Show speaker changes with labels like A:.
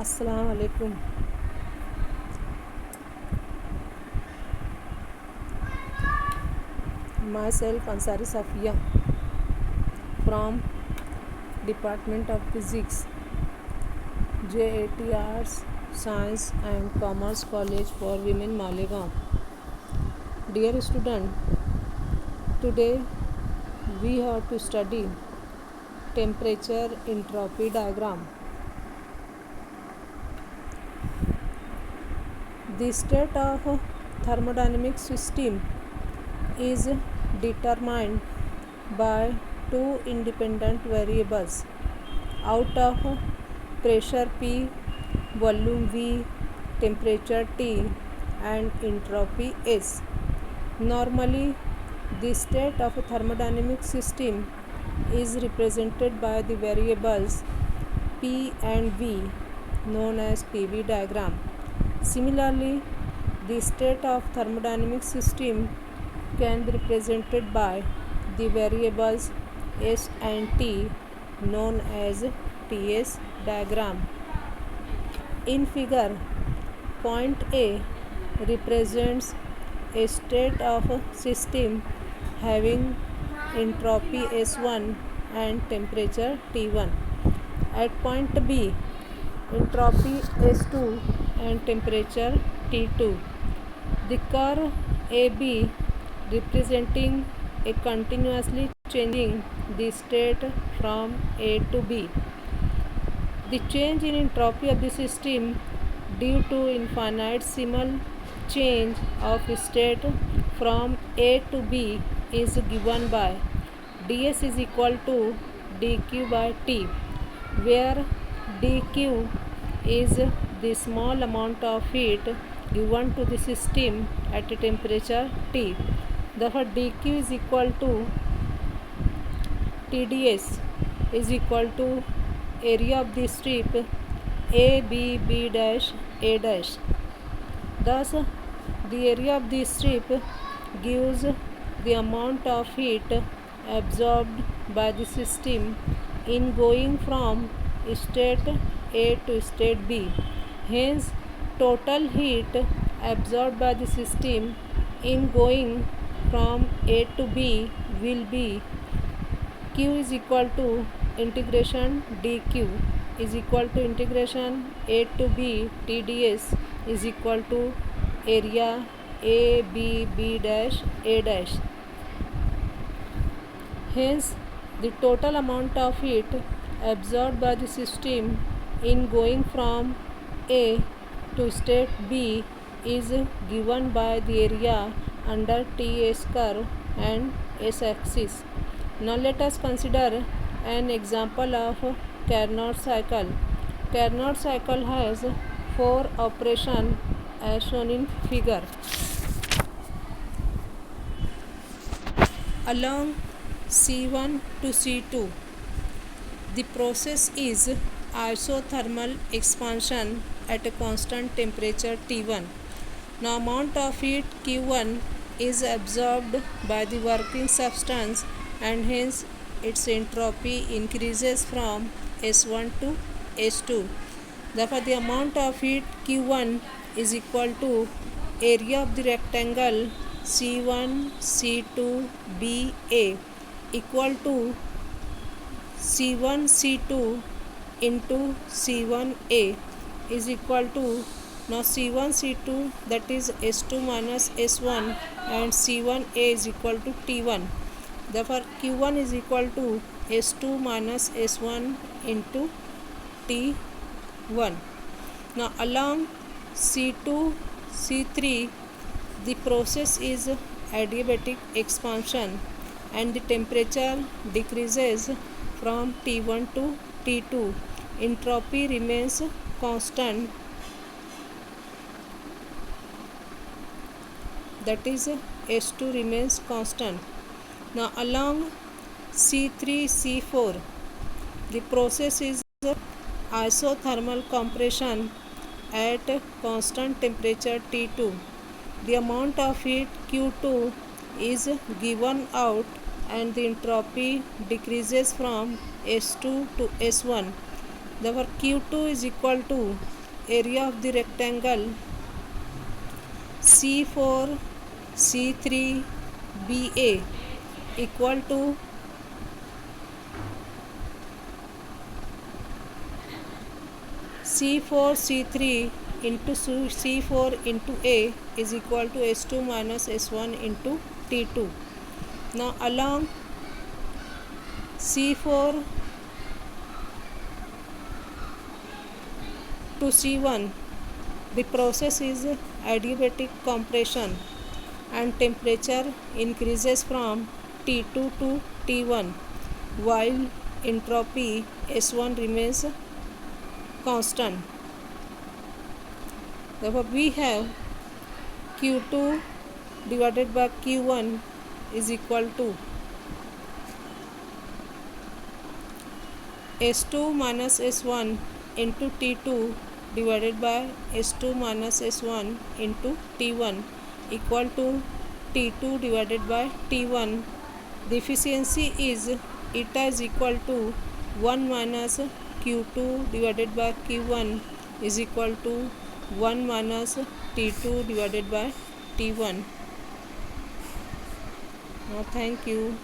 A: Assalamu alaikum. Myself Ansari Safiya from Department of Physics, J.A.T Arts, Science and Commerce College for Women, Malegaon. Dear student, today we have to study temperature entropy diagram. The state of thermodynamic system is determined by two independent variables out of pressure P, volume V, temperature T and entropy S. Normally, the state of a thermodynamic system is represented by the variables P and V, known as PV diagram. Similarly, the state of thermodynamic system can be represented by the variables S and T, known as TS diagram. In figure, point A represents a state of a system having entropy S1 and temperature T1. At point B, entropy S2 and temperature T2. The curve AB representing a continuously changing the state from A to B. The change in entropy of the system due to infinitesimal change of state from A to B is given by ds is equal to dq by T, where dq is the small amount of heat given to the system at a temperature T. Therefore, dq is equal to TdS is equal to area of the strip A B B dash A dash. Thus, the area of the strip gives the amount of heat absorbed by the system in going from state A to state B. Hence, total heat absorbed by the system in going from A to B will be Q is equal to integration dq is equal to integration A to B TdS is equal to area A B B dash A dash. Hence, the total amount of heat absorbed by the system in going from A to state B is given by the area under TS curve and S axis. Now let us consider an example of Carnot cycle. Carnot cycle has 4 operations as shown in figure. Along C1 to C2, the process is isothermal expansion at a constant temperature T1. Now amount of heat Q1 is absorbed by the working substance and hence its entropy increases from S1 to S2. Therefore, the amount of heat Q1 is equal to area of the rectangle C1 C2 BA equal to C1 C2 into C1A is equal to, now C1 C2, that is S2 minus S1, and C1A is equal to T1. Therefore, Q1 is equal to S2 minus S1 into T1. Now along C2 C3, the process is adiabatic expansion and the temperature decreases from T1 to T2. Entropy remains constant, that is S2 remains constant. Now along C3 C4, the process is isothermal compression at constant temperature T2. The amount of heat Q2 is given out and the entropy decreases from S2 to S1. Therefore Q2 is equal to area of the rectangle C4 C3 BA equal to C4 C3 into C4 into A is equal to S2 minus S1 into T2. Now along C4 to C1 the process is adiabatic compression and temperature increases from T2 to T1 while entropy S1 remains constant. Therefore we have Q2 divided by Q1 is equal to S2 minus S1 into T2 divided by S2 minus S1 into T1 equal to T2 divided by T1. The efficiency is eta is equal to 1 minus Q2 divided by Q1 is equal to 1 minus T2 divided by T1. Now thank you.